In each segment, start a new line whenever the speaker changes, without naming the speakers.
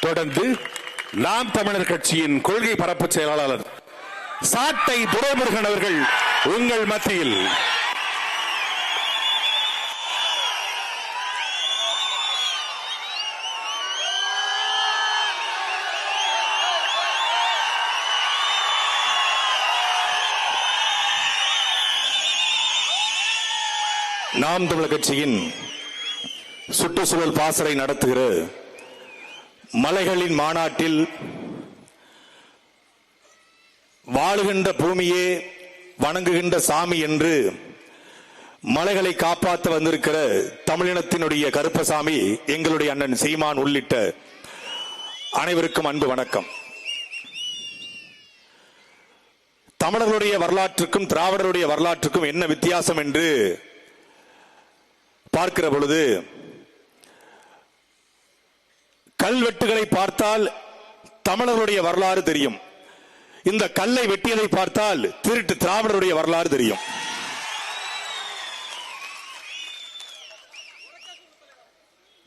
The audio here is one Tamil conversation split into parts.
தொடர்ந்து நாம் தமிழர் கட்சியின் கொள்கை பரப்பு செயலாளர் சாட்டை துரைமுருகன் அவர்கள் உங்கள் மத்தியில். நாம் தமிழர் கட்சியின் சுற்றுச்சூழல் பாசறை நடத்துகிற மலைகளின் மாநாட்டில் வாழுகின்ற பூமியே வணங்குகின்ற சாமி என்று மலைகளை காப்பாற்ற வந்திருக்கிற தமிழினத்தினுடைய கருப்பசாமி எங்களுடைய அண்ணன் சீமான் உள்ளிட்ட அனைவருக்கும் அன்பு வணக்கம். தமிழர்களுடைய வரலாற்றுக்கும் திராவிடருடைய வரலாற்றுக்கும் என்ன வித்தியாசம் என்று பார்க்கிற பொழுது கல்வெட்டுகளை பார்த்தால் தமிழர்களுடைய வரலாறு தெரியும். இந்த கல்லை வெட்டியதை பார்த்தால் திருட்டு திராவிடருடைய வரலாறு தெரியும்.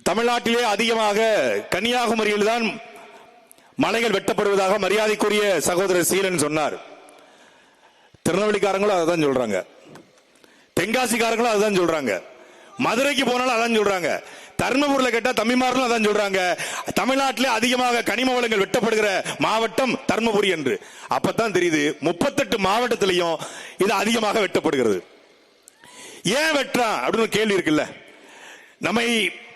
தமிழ்நாட்டிலே அதிகமாக கன்னியாகுமரியில் தான் மலைகள் வெட்டப்படுவதாக மரியாதைக்குரிய சகோதரர் சீலன் சொன்னார். திருநெல்வேலிக்காரங்களும் அதான் சொல்றாங்க, தென்காசிக்காரங்களும் அதான் சொல்றாங்க, மதுரைக்கு போனாலும் அதான் சொல்றாங்க, தர்மபுரியில கேட்டா தம்பிமார்களும் அதான் சொல்றாங்க. தமிழ்நாட்டிலே அதிகமாக கனிம வளங்கள் வெட்டப்படுகிற மாவட்டம் தர்மபுரி என்று. அப்பதான் தெரியுது 38 மாவட்டத்திலையும் இது அதிகமாக வெட்டப்படுகிறது. ஏன் வெட்டுறான் அப்படின்னு கேள்வி இருக்குல்ல. நம்மை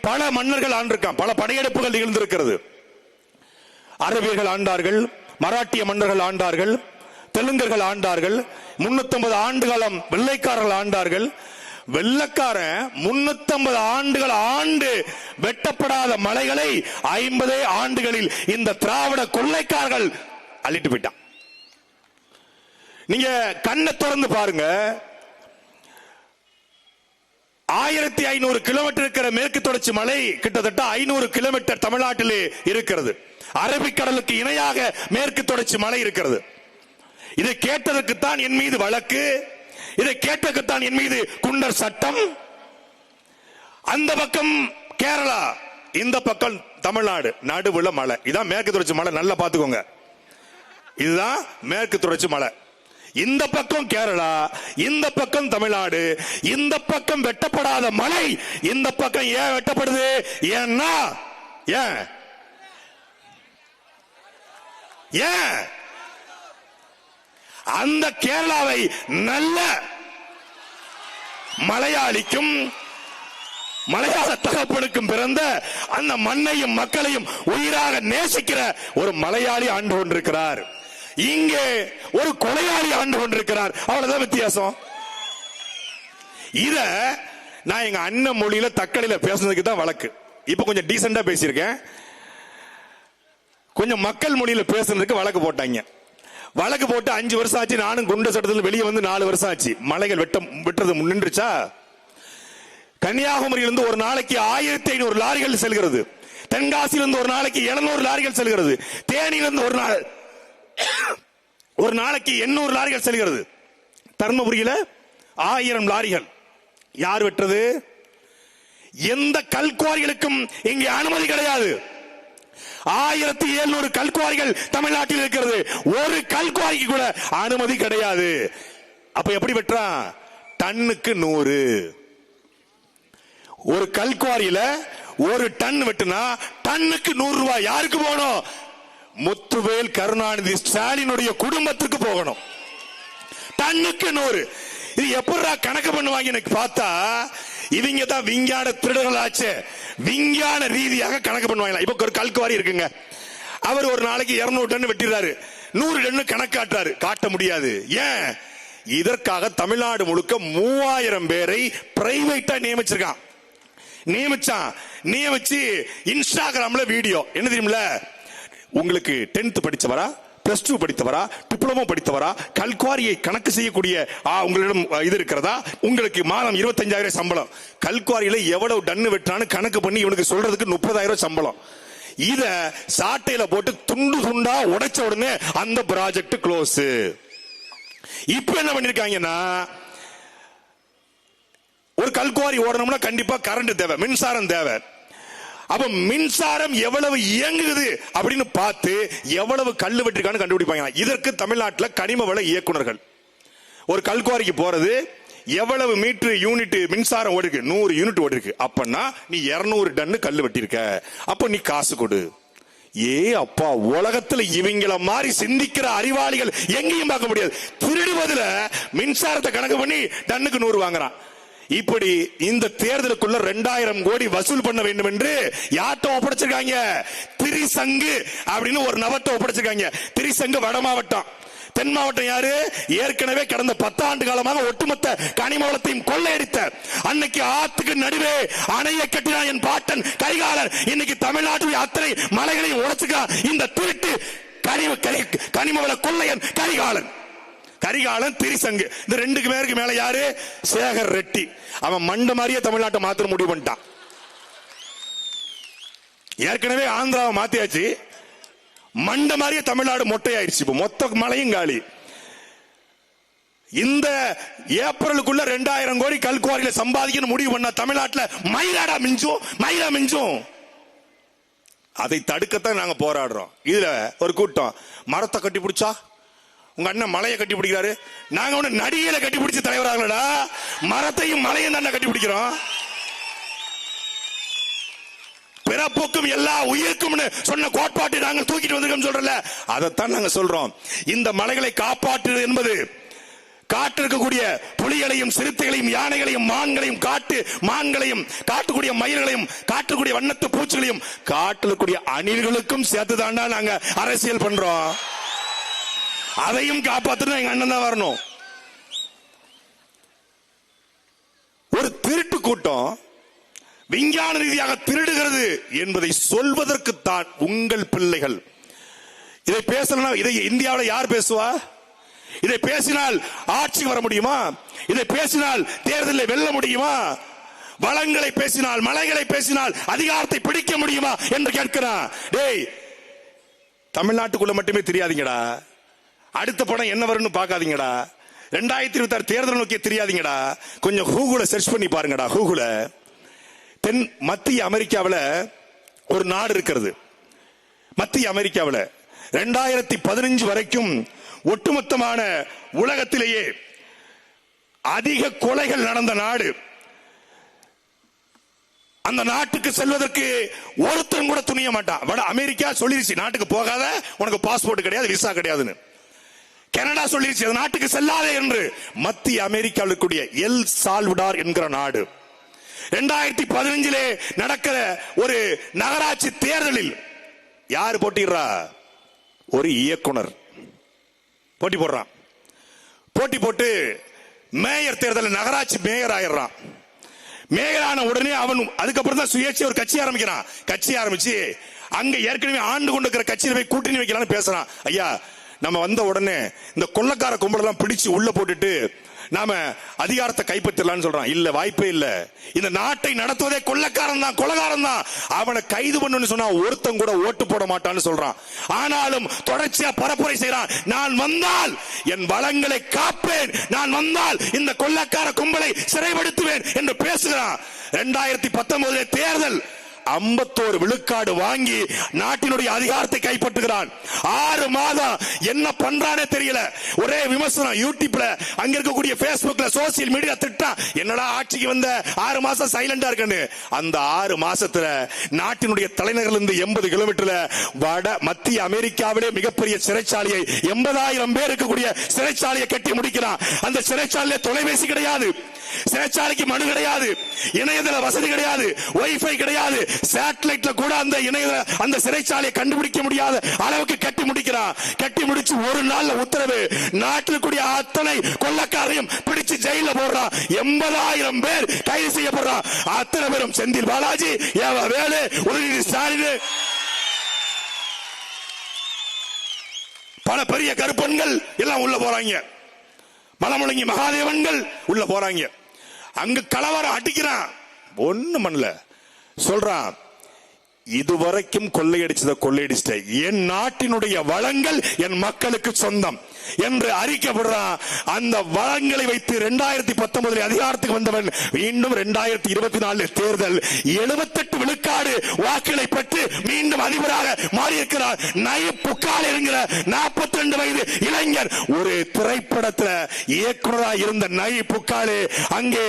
பல மன்னர்கள் ஆண்டிருக்கான், பல படையெடுப்புகள் நிகழ்ந்திருக்கிறது. அரபியர்கள் ஆண்டார்கள், மராட்டிய மன்னர்கள் ஆண்டார்கள், தெலுங்கர்கள் ஆண்டார்கள், 350 ஆண்டு காலம் வெள்ளைக்காரர்கள் ஆண்டார்கள். வெள்ளக்காரன் 350 ஆண்டுகள் ஆண்டு வெட்டப்படாத மலைகளை 50 ஆண்டுகளில் இந்த திராவிட கொள்ளைக்காரர்கள் அள்ளிட்டு போயிட்டான். நீங்க கண்ணை திறந்து பாருங்க. 1500 கிலோமீட்டர் இருக்கிற மேற்கு தொடர்ச்சி மலை கிட்டத்தட்ட 500 கிலோமீட்டர் தமிழ்நாட்டிலே இருக்கிறது. அரபிக்கடலுக்கு இணையாக மேற்கு தொடர்ச்சி மலை இருக்கிறது. இதை கேட்டதற்குத்தான் என் மீது வழக்கு, இதை கேட்டதற்குத்தான் என் மீது குண்டர் சட்டம். அந்த பக்கம் கேரளா, இந்த பக்கம் தமிழ்நாடு, நடுவுல மலை. இதான் மேற்கு தொடர்ச்சி மலை, நல்லா பாத்துக்கோங்க. இதுதான் மேற்கு தொடர்ச்சி மலை. இந்த பக்கம் கேரளா, இந்த பக்கம் தமிழ்நாடு. இந்த பக்கம் வெட்டப்படாத மலை இந்த பக்கம் ஏன் வெட்டப்படுது? ஏன்னா ஏன் அந்த கேரளாவை நல்ல மலையாளிக்கும் மலையாள தகப்பனுக்கும் பிறந்த அந்த மண்ணையும் மக்களையும் உயிராக நேசிக்கிற ஒரு மலையாளி ஆண்டு கொண்டிருக்கிறார். இங்கே ஒரு கொலையாளி ஆண்டு கொண்டிருக்கிறார். அவ்வளவுதான் வித்தியாசம். இத நான் எங்க அண்ணன் மொழியில தக்கலையில பேசுனதுக்கு தான் வழக்கு. இப்ப கொஞ்சம் டீசெண்டா பேசியிருக்கேன். கொஞ்சம் மக்கள் மொழியில பேசுனதுக்கு வழக்கு போட்டாங்க. வழக்கு போட்டு 5 வருஷம் ஆச்சு. நானும் குண்ட சட்டத்தில் வெளியே வந்து 4 வருஷம் ஆச்சு. மலைகள் வெட்டுறது நின்றுச்சா? கன்னியாகுமரியிலிருந்து ஒரு நாளைக்கு 1500 லாரிகள் செல்கிறது. தென்காசியிலிருந்து ஒரு நாளைக்கு 700 லாரிகள் செல்கிறது. தேனியிலிருந்து ஒரு நாளைக்கு 800 லாரிகள் செல்கிறது. தர்மபுரியில 1000 லாரிகள். யார் வெட்டுறது? எந்த கல்குவாரிகளுக்கும் இங்கே அனுமதி கிடையாது. 1700 கல்குவாரிகள் தமிழ்நாட்டில் இருக்கிறது. ஒரு கல்குவாரிக்கு கூட அனுமதி கிடையாது. அப்ப எப்படி வெட்டுறான்? டன்னுக்கு 100. ஒரு கல்குவாரியில ஒரு டன் வெட்டுனா டன்னுக்கு 100 ரூபாய். யாருக்கு போகணும்? முத்துவேல் கருணாநிதி ஸ்டாலினுடைய குடும்பத்துக்கு போகணும். டன்னுக்கு 100. இது எப்படா கணக்கு பண்ணுவாங்க எனக்கு பார்த்தா, இவங்க தான் விஞ்ஞான திருடர்கள் ஆச்சு. விஞ்ஞான ரீதியாக கணக்கு பண்ணுவாங்க. இப்ப ஒரு கல்குவாரி இருக்குங்க, அவர் ஒரு நாளைக்கு 200 டன் வெட்டிடுறாரு, 100 டன் கணக்காட்டுறாரு. காட்ட முடியாது. ஏன்? இதற்காக தமிழ்நாடு முழுக்க 3000 பேரை பிரைவேட்டா நியமிச்சு இன்ஸ்டாகிராம்ல வீடியோ. என்ன தெரியுமில்ல, உங்களுக்கு 10th படிச்சவரா, பிளஸ் 2 படித்தவரா, டிப்ளமோ படித்தவரா, கல்குவாரியை கணக்கு செய்யக்கூடிய உங்களிடம் இது இருக்கிறதா, உங்களுக்கு மாதம் 25,000 சம்பளம், கல்குவாரியில எவ்வளவு டன்னு வெட்டான்னு கணக்கு பண்ணி இவனுக்கு சொல்றதுக்கு 30,000 சம்பளம். இத சாட்டையில போட்டு துண்டு துண்டா உடைச்ச உடனே அந்த ப்ராஜெக்ட் க்ளோஸ். இப்ப என்ன பண்ணிருக்காங்கன்னா, ஒரு கல்குவாரி ஓடணும்னா கண்டிப்பா கரண்ட் தேவை, மின்சாரம் தேவை. அப்ப மின்சாரம் எவ்வளவு இயங்குது அப்படின்னு பார்த்து எவ்வளவு கல்லு வெட்டிருக்கான்னு கண்டுபிடிப்பாங்க. இதற்கு தமிழ்நாட்டில் கனிம வள இயக்குனர்கள் ஒரு கல்குவாரிக்கு போறது எவ்வளவு மீட்டர் யூனிட் மின்சாரம் ஓடிருக்கு, 100 யூனிட் ஓடிருக்கு. அப்பன்னா நீ 200 டன் கல்லு வெட்டிருக்க, அப்ப நீ காசு கொடு. ஏ அப்பா, உலகத்துல இவங்கள மாதிரி சிந்திக்கிற அறிவாளிகள் எங்கேயும் பார்க்க முடியாது. திருடுவதுல மின்சாரத்தை கணக்கு பண்ணி டன்னுக்கு 100 வாங்குறான். இப்படி இந்த தேர்தலுக்குள்ள 2000 கோடி வசூல் பண்ண வேண்டும் என்று யார்ட்ட ஒப்படைச்சிருக்காங்க? திரிசங்கு அப்படின்னு ஒரு நபர்ட்ட ஒப்படைச்சிருக்காங்க. திரிசங்கு வட மாவட்டம். தென் மாவட்டம் யாரு? ஏற்கனவே கடந்த 10 ஆண்டு காலமாக ஒட்டுமொத்த கனிம வளத்தையும் கொள்ளையடித்த, அன்னைக்கு ஆத்துக்கு நடுவே அணையை கட்டினான் என் பாட்டன் கரிகாலன். இன்னைக்கு தமிழ்நாட்டுடைய அத்தனை மலைகளையும் உடைச்சுக்கான் இந்த திருட்டு கனிம வள கொள்ளையன் கரிகாலன். கரிகாலன், திரிசங்கு, இந்த 2 பேருக்கு மேல யாரு? சேகர் ரெட்டி. அவன் மண்ட மாதிரியே தமிழ்நாட்டை மாத்திர முடிவு பண்ணிட்டான். ஏற்கனவே ஆந்திராவை மாத்தியாச்சு, மண்ட மாதிரியே தமிழ்நாடு மொட்டையாயிருச்சு. இப்ப மொத்த மலையும் காலி. இந்த ஏப்ரலுக்குள்ள 2000 கோடி கல்குவாரியில சம்பாதிக்கணும் முடிவு பண்ண தமிழ்நாட்டில் மயிலாடா மிஞ்சும், மயிலா மிஞ்சும். அதை தடுக்கத்தான் நாங்க போராடுறோம். இதுல ஒரு கூட்டம் மரத்தை கட்டி பிடிச்சா, உங்க அண்ணன் மலையை கட்டி பிடிக்கிறாரு, நாங்க ஒண்ணு நடிகையில கட்டி பிடிச்ச தலைவராங்களா? மரத்தையும் மலையும் தான் கட்டி பிடிக்கிறோம். பிறப்புக்கும் எல்லா உயிருக்கும் சொன்ன கோட்பாட்டை நாங்கள் தூக்கிட்டு வந்திருக்கோம் சொல்றல, அதைத்தான் நாங்க சொல்றோம். இந்த மலைகளை காப்பாற்றுவது என்பது காட்டு இருக்கக்கூடிய புலிகளையும் சிறுத்தைகளையும் யானைகளையும் மான்களையும் மான்களையும் காட்டுக்கூடிய மயில்களையும் காட்டுக்கூடிய வண்ணத்து பூச்சிகளையும் காட்டுக்கூடிய அணில்களுக்கும் சேர்த்து தாண்டா நாங்க அரசியல் பண்றோம். அதையும் காப்பாற்றணும் எங்க அண்ணன் தான் வரணும். ஒரு திருட்டு கூட்டம் விஞ்ஞான ரீதியாக திருடுகிறது என்பதை சொல்வதற்குத்தான் உங்கள் பிள்ளைகள். இதை பேசலாம். இதை இந்தியாவில் யார் பேசுவா? இதை பேசினால் ஆட்சி வர முடியுமா? இதை பேசினால் தேர்தலில் வெல்ல முடியுமா? வளங்களை பேசினால், மலைகளை பேசினால் அதிகாரத்தை பிடிக்க முடியுமா என்று கேட்கிறான். டேய், தமிழ்நாட்டுக்குள்ள மட்டுமே தெரியாதீங்கடா. அடுத்த படம் என்ன வரும்னு பார்க்காதீங்கடா. 2026 தேர்தல் நோக்கி தெரியாதீங்கடா. கொஞ்சம் கூகுள சர்ச் பண்ணி பாருங்கடா. கூகுள தென் மத்திய அமெரிக்காவில் ஒரு நாடு இருக்கிறது. மத்திய அமெரிக்காவில் 2015 வரைக்கும் ஒட்டுமொத்தமான உலகத்திலேயே அதிக கொலைகள் நடந்த நாடு. அந்த நாட்டுக்கு செல்வதற்கு ஒருத்தரும் கூட துணிய மாட்டான். வட அமெரிக்கா சொல்லிருச்சு, நாட்டுக்கு போகாத, உனக்கு பாஸ்போர்ட் கிடையாது, விசா கிடையாதுன்னு. கனடா சொல்லிருச்சு, அந்த நாட்டுக்கு செல்லாதே என்று. மத்திய அமெரிக்காவில் இருக்கக்கூடிய எல் சால்வடார் என்கிற நாடு 2015 நடக்கிற ஒரு நகராட்சி தேர்தலில் யார் போட்டிடுறா? ஒரு இயக்குனர் போட்டி போடுறான். போட்டி போட்டு மேயர் தேர்தலில் நகராட்சி மேயர் ஆயிடுறான். மேயர் ஆன உடனே அவன் அதுக்கப்புறம் தான் சுயேட்சை ஒரு கட்சி ஆரம்பிக்கிறான். கட்சி ஆரம்பிச்சு அங்க ஏற்கனவே ஆண்டு கொண்டு இருக்கிற கட்சியில போய் கூட்டணி வைக்கலாம்னு பேசுறான். ஐயா, நம்ம வந்த உடனே இந்த கொள்ளக்கார கும்பலெல்லாம் பிடிச்சு உள்ள போட்டுட்டு நாம அதிகாரத்தை கைப்பற்றலாம்னு சொல்றான். இல்ல, வாய்ப்பே இல்ல. இந்த நாட்டை நடத்துவதே கொள்ளக்காரன் தான், கொலகாரன் தான். அவனை கைது பண்ணு சொன்னா ஒருத்தன் கூட ஓட்டு போட மாட்டான்னு சொல்றான். ஆனாலும் தொடர்ச்சியா பரப்புரை செய்யறான். நான் வந்தால் என் வளங்களை காப்பேன், நான் வந்தால் இந்த கொள்ளக்கார கும்பலை சிறைப்படுத்துவேன் என்று பேசுகிறான். 2019 தேர்தல் 51 விழுக்காடு வாங்கி நாட்டினுடைய அதிகாரத்தை கைப்பற்றுகிறான். 6 மாதம் என்ன பண்றானே தெரியல. ஒரே விமர்சனம் யூடியூப்ல, அங்க இருக்கக்கூடிய பேஸ்புக்ல, சோசியல் மீடியா திட்டம். என்னடா ஆட்சிக்கு வந்த 6 மாசம் சைலண்டா இருக்குன்னு. அந்த 6 மாசத்துல நாட்டினுடைய தலைநகர்ல இருந்து 80 கிலோமீட்டர்ல வட மத்திய அமெரிக்காவிலே மிகப்பெரிய சிறைச்சாலையை, 80,000 பேர் இருக்கக்கூடிய சிறைச்சாலையை கட்டி முடிக்கிறான். அந்த சிறைச்சாலையில தொலைபேசி கிடையாது, சிறைச்சாலைக்கு மனு கிடையாது, இணையதள வசதி கிடையாது, வைஃபை கிடையாது, சேட்டலைட்ல கூட அந்த சிறைச்சாலையை கண்டுபிடிக்க முடியாத அளவுக்கு கட்டி முடிக்கிறான். கட்டி முடிச்சு ஒரு நாள்ல உத்தரவு, நாட்டில் கூடிய அத்தனை கொள்ளக்காரையும் பிடிச்சு ஜெயில போடுறான். 80,000 பேர் கைது செய்யப்படுறான். அத்தனை பேரும் செந்தில் பாலாஜி, வேலு, உதயநிதி ஸ்டாலின், பல பெரிய கருப்பன்கள் எல்லாம் உள்ள போறாங்க. மலமுழங்கி மகாதேவன்கள் உள்ள போறாங்க. அங்க கலவரம் அடிக்கிறான். ஒண்ணு பண்ணல, சொல்றான் இதுவரைக்கும் கொள்ளையடிச்சத கொள்ளையடிச்சிட்ட, என் நாட்டினுடைய வளங்கள் என் மக்களுக்கு சொந்தம் என்று அறிக்கைப்படுறான். அந்த வளங்களை வைத்து 2019 அதிகாரத்துக்கு வந்தவன் மீண்டும் 2024 தேர்தல் 78 விழுக்காடு வாக்குகளை பெற்று மீண்டும் அதிபராக மாறியிருக்கிறார். நயீப் புக்கால் என்கிற 42 வயது இளைஞர். ஒரு திரைப்படத்தில் இயக்குநராக இருந்த நயீப் புக்காலே அங்கே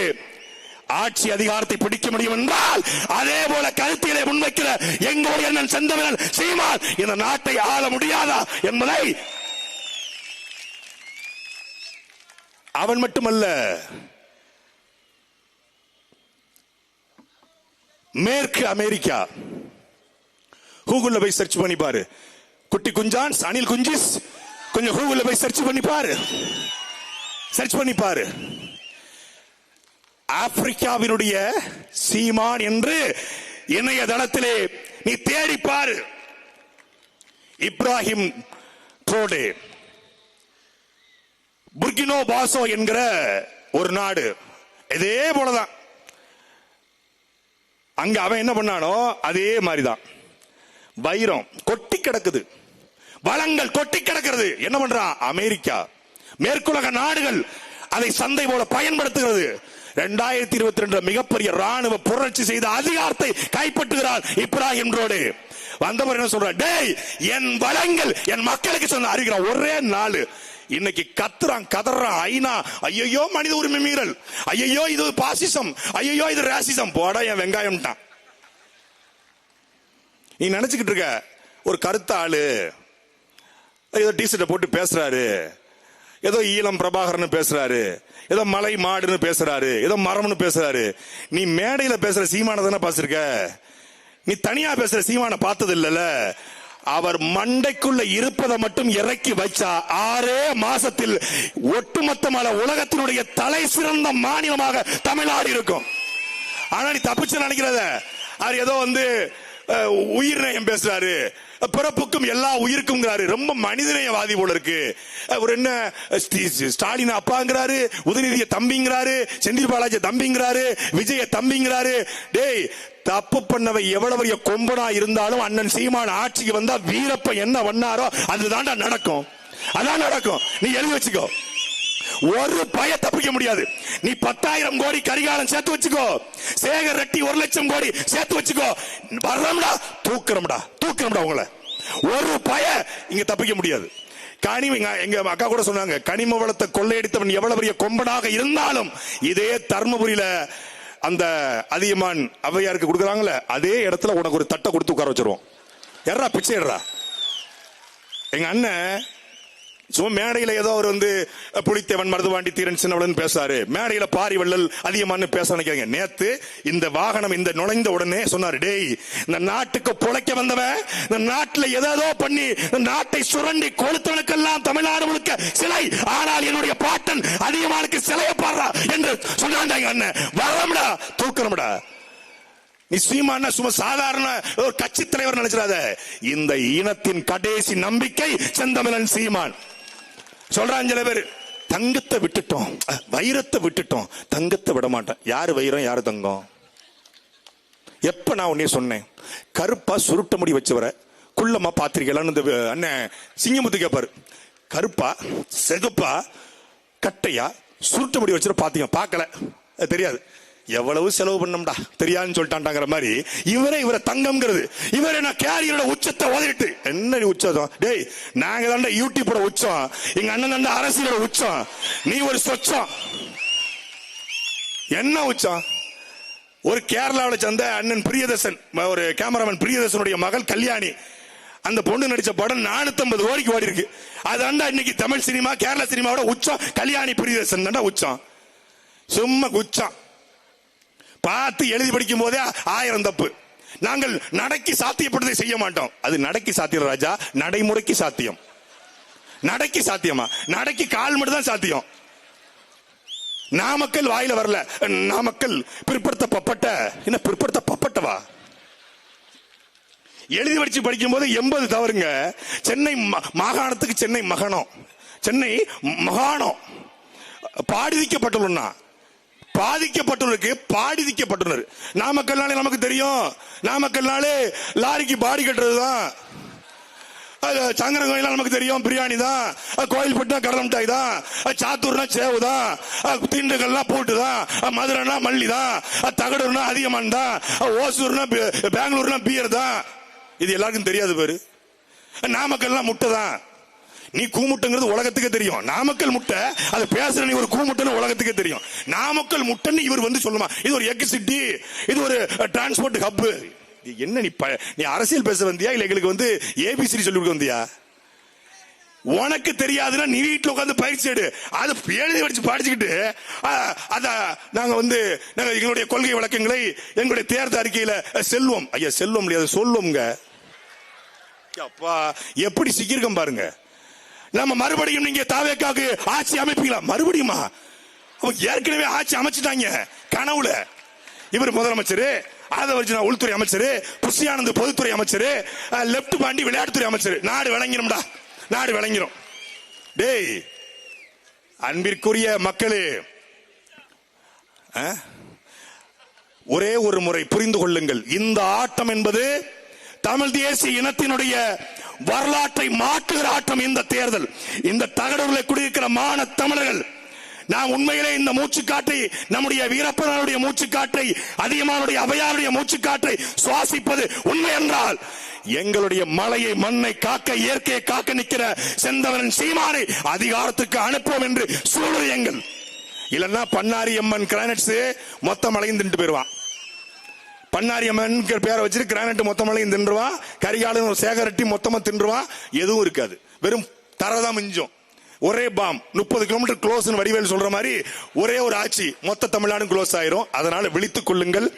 ஆட்சி அதிகாரத்தை பிடிக்க முடியும் என்றால், அதே போல கருத்திலே முன்வைக்கிற எங்களுடைய அண்ணன் செந்தமிழன் சீமான் இந்த நாட்டை ஆள முடியாதா என்பதை அவன் மட்டுமல்ல, மேற்கு அமெரிக்கா கூகுள்ல போய் சர்ச் பண்ணி பாரு, குட்டி குஞ்சான் அனில் குஞ்சிஸ், கொஞ்சம் கூகுள்ல போய் சர்ச் பண்ணி பாரு, சர்ச் பண்ணி பாரு. ஆப்பிரிக்காவினுடைய சீமான் என்று இணையதளத்திலே நீ தேடி பாரு. இப்ராஹிம் ட்ரோடே, புர்கினோ பாசோ என்கிற ஒரு நாடு, இதே போலதான். அங்க அவன் என்ன பண்ணானோ அதே மாதிரிதான். வைரம் கொட்டி கிடக்குது, வளங்கள் கொட்டி கிடக்கிறது. என்ன பண்றான் அமெரிக்கா, மேற்குலக நாடுகள் அதை சந்தை போல பயன்படுத்துகிறது. 2022 மிகப்பெரிய ராணுவ புரட்சி செய்த அதிகாரத்தை கைப்பற்றுகிறார் இப்ராஹிம் ட்ரோடே. வந்தவர் என்ன சொல்ற, டேய் என் வளங்கள் என் மக்களுக்கு சொன்ன அறிகிறான். ஒரே நாள் இன்னைக்கு கத்துறான், கதறான். ஐநா ஐயோ மனித உரிமை மீறல், ஐயோ இது பாசிசம், ஐயோ இது ராசிசம், போட என் வெங்காயம். நீ நினைச்சுக்கிட்டு இருக்க ஒரு கருத்த ஆளு ஏதோ டிஷர்ட்டை போட்டு பேசுறாரு, ஏதோ ஈழம் பிரபாகரன் பேசுறாரு, ஏதோ மலை மாடுன்னு பேசுறாரு, ஏதோ மரம்னு பேசுறாரு. நீ மேடையில பேசுற சீமான தானே பாத்திருக்க, நீ தனியா பேசுற சீமான பார்த்தது இல்லல. அவர் மண்டைக்குள்ள இருப்பதை மட்டும் இறக்கி வச்சா 6 மாசத்தில் ஒட்டுமொத்தமான உலகத்தினுடைய தலை சிறந்த மாநிலமாக தமிழ்நாடு இருக்கும். ஆனா நீ தப்பிச்சு நினைக்கிறத, அவர் ஏதோ உயிர் நயம் பேசுறாரு, பிறப்புக்கும் எல்லா உயிருக்கும் ரொம்ப மனிதநேயவாதி போல இருக்கு. ஒரு என்ன ஸ்டாலின் அப்பாங்கிறாரு, உதயநிதியை தம்பிங்கிறாரு, செந்தில் பாலாஜி தம்பிங்கிறாரு, விஜய தம்பிங்கிறாரு. டேய், தப்பு பண்ணவை எவ்வளவு பெரிய கொம்பனா இருந்தாலும் அண்ணன் சீமான் ஆட்சிக்கு வந்தா வீரப்ப என்ன பண்ணாரோ அதுதான்டா நடக்கும், அதான் நடக்கும். நீ எழுதி வச்சுக்கோ, ஒரு பய தப்பிக்க முடியாது. நீ 10,000 கோடி கரிகாலம் சேர்த்து வச்சுக்கோ, சேகர் ரெட்டி 1 லட்சம் கோடி சேர்த்து வச்சுக்கோ, வர்றோம்டா தூக்குறோம்டா உங்களை. ஒரு பய இங்க தப்பிக்க முடியாது. எங்க அக்கா கூட சொன்னாங்க, கனிம வளத்தை கொள்ளையடித்தவன் எவ்வளவு பெரிய கொம்பனாக இருந்தாலும் இதே தர்மபுரியில அந்த அதியமான் ஔவையாருக்கு கொடுக்குறாங்கல்ல, அதே இடத்துல உனக்கு ஒரு தட்டை கொடுத்து உட்கார வச்சிருவோம். யாரா பிச்சை எடுறா. எங்க அண்ணன் சும்மா மேடையில ஏதோ அவர் புலித்தேவன் மருதுவாண்டி தீரன் சின்னவளன் பேசாரு, மேடையில பாரி வள்ளல் அதிகமான பேச நினைக்கிறீங்க. நேத்து இந்த வாகனம் இந்த நுழைந்த உடனே சொன்னாரு, டேய் இந்த நாட்டுக்கு பொழைக்க வந்தவன் இந்த நாட்டுல ஏதோ பண்ணி நாட்டை சுரண்டி கொளுத்தவனுக்கெல்லாம் தமிழ்நாடு முழுக்க சிலை, ஆனால் என்னுடைய பாட்டன் அதிகமானுக்கு சிலைய பாடுறா என்று சொன்னாங்க. அண்ணன் வரம்டா தூக்கணும்டா. நீ சீமான சும்மா சாதாரண ஒரு கட்சி தலைவர் நினைச்சிடாத, இந்த இனத்தின் கடைசி நம்பிக்கை செந்தமிழன் சீமான். சொல்றான் சில பேர், தங்கத்தை விட்டுட்டோம், வைரத்தை விட்டுட்டோம், தங்கத்தை விட மாட்டேன். யாரு வைரம் யாரு தங்கம்? எப்ப நான் உன்னே சொன்னேன், கருப்பா சுருட்ட முடி வச்சவரை குள்ளமா பாத்திரிக்கலான்னு அண்ணன் சிங்கமுத்து கேப்பாரு. கருப்பா செகுப்பா கட்டையா சுருட்ட முடி வச்சுட்டு பாத்தீங்க, பார்க்கல தெரியாது, எவ்வளவு செலவு பண்ணோம்டா தெரியாதுன்னு சொல்லிட்டாங்கிற மாதிரி இவரை தங்கம்ங்கிறது. இவரை நான் கேரியரோட உச்சத்தை ஓதிட்டு என்ன உச்சம்? டேய் நாங்க தாண்டா யூடியூபோட உச்சம், எங்க அண்ணன் தாண்டா அரசியலோட உச்சம், நீ ஒரு சொச்சம். என்ன உச்சம்? ஒரு கேரளாவில் சேர்ந்த அண்ணன் பிரியதர்சன், ஒரு கேமராமேன் பிரியதர்சனுடைய மகள் கல்யாணி, அந்த பொண்ணு நடிச்ச படம் 450 கோடிக்கு ஓடி இருக்கு. அதாண்டா இன்னைக்கு தமிழ் சினிமா கேரளா சினிமாவோட உச்சம். கல்யாணி பிரியதர்சன் தாண்டா உச்சம், சும்மா உச்சம். பார்த்து எழுதி படிக்கும் போதே 1000 தப்பு. நாங்கள் நடைக்கு சாத்தியப்படுவதை செய்ய மாட்டோம். அது நடைக்கு சாத்தியம் ராஜா, நடைமுறைக்கு சாத்தியம். நடைக்கு சாத்தியமா? நடைக்கு கால் மட்டும் தான் சாத்தியம். நாமக்கல் வாயில வரல, நாமக்கல் பிற்படுத்தப்பட்ட என்ன பிற்படுத்தப்பட்டவா? எழுதி படிச்சு படிக்கும் போது 80 தவறுங்க. சென்னை மாகாணத்துக்கு சென்னை மகனம், சென்னை மகாணம் பாடிக்கப்பட்டுள்ளா பாதிக்கப்பட்டவருக்கு பாதிக்கப்பட்டனர். நாமக்கல்னாலே நமக்கு தெரியும், நாமக்கல்னாலே லாரிக்கு பாடி கட்டுறதுதான். சங்கரன் கோயில் நமக்கு தெரியும், பிரியாணி தான். கோயில் பட்டினா கடலை மிட்டாய் தான். சாத்தூர்னா சேவு தான். திண்டுக்கல்னா பூட்டு தான். மதுரைனா மல்லி தான். தகடூர்னா அதிகமான் தான். ஓசூர்னா பெங்களூர்னா பியர் தான். இது எல்லாருக்கும் தெரியாது பேரு. நாமக்கல்னா முட்டை தான். நீ கூமுட்டைங்கிறது உலகத்துக்கே தெரியும். நாமக்கல் முட்டை அது பேசுற நீ ஒரு கூமுட்டைன்னு உலகத்துக்கே தெரியும். நாமக்கல் முட்டைன்னு இவர் வந்து சொல்லுமா, இது ஒரு எக் சிட்டி, இது ஒரு டிரான்ஸ்போர்ட் ஹப். என்ன நீ அரசியல் பேச வந்தியா இல்ல எங்களுக்கு வந்து ஏபிசிடி சொல்லி கொடுக்க வந்தியா? உனக்கு தெரியாதுன்னா நீ வீட்டுல உட்காந்து பயிற்சி எடு. அதை எழுதி வச்சு படிச்சுக்கிட்டு அத நாங்க வந்து எங்களுடைய கொள்கை விளக்கங்களை எங்களுடைய தேர்தல் அறிக்கையில செல்வம், ஐயா செல்வம் முடியாது சொல்லுவோங்க. அப்பா எப்படி சிக்கிருக்கம் பாருங்க. நம்ம மறுபடியும் நீங்க தாவேக்காக்கு ஆட்சி அமைப்பீங்களா? மறுபடியுமா? ஏற்கனவே ஆட்சி அமைச்சிட்டாங்க கனவுல. இவர் முதலமைச்சர், ஆதவர்ஜுனா உள்துறை அமைச்சர், புஷியானந்த் பொதுத்துறை அமைச்சர், லெப்ட் பாண்டி விளையாட்டுத்துறை அமைச்சர். நாடு விளங்கிடும்டா, நாடு விளங்கிடும். டேய் அன்பிற்குரிய மக்களே, ஒரே ஒரு முறை புரிந்து கொள்ளுங்கள். இந்த ஆட்டம் என்பது தமிழ் தேசிய இனத்தினுடைய வரலாற்றை மாற்றுகிற ஆட்டம். இந்த தேர்தல், இந்த தகடூர்ல குடியிருக்கிற மான தமிழர்கள், நாம் உண்மையிலே இந்த மூச்சுக்காற்றை, நம்முடைய வீரப்பனுடைய மூச்சுக்காற்றை, அதிகமானுடைய அவையாருடைய மூச்சுக்காற்றை சுவாசிப்பது உண்மை என்றால், எங்களுடைய மலையை மண்ணை காக்க, இயற்கையை காக்க நிற்கிற செந்தவன் சீமானை அதிகாரத்துக்கு அனுப்புவோம் என்று சூழ்நிலைகள். இல்லன்னா பண்ணாரி அம்மன் கிரானைட்ஸ் மொத்த மலையும் தின்ட்டு போயிருவான். பண்ணாரி அம்மன் பேரை வச்சுட்டு கிரானைட் மொத்த மலையும் தின்றுவான். கரிகாலன் ஒரு சேகரட்டி மொத்தமா தின்றுவான். எதுவும் இருக்காது, வெறும் தரதான் மிஞ்சும். ஒரே பாம் 30 கிலோமீட்டர் க்ளோஸ் வடிவேல் சொல்ற மாதிரி ஒரே ஒரு ஆட்சி மொத்த தமிழ்நாடு க்ளோஸ் ஆயிரும். அதனால விழித்துக் கொள்ளுங்கள்.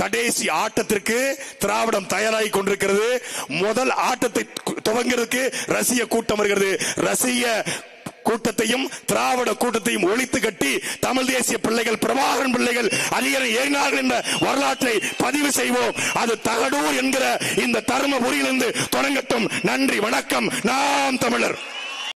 கடைசி ஆட்டத்திற்கு திராவிடம் தயாராகி கொண்டிருக்கிறது. முதல் ஆட்டத்தை துவங்கிறதுக்கு ரசிக கூட்டம் வருகிறது. ரசிக கூட்டத்தையும் திராவிட கூட்டத்தையும் ஒழித்து கட்டி தமிழ் தேசிய பிள்ளைகள், பிரபாகரன் பிள்ளைகள் அதிகாரம் ஏறினார்கள் என்ற வரலாற்றை பதிவு செய்வோம். அது தகடூர் என்கிற இந்த தருமபுரியிலிருந்து தொடங்கட்டும். நன்றி, வணக்கம். நாம் தமிழர்.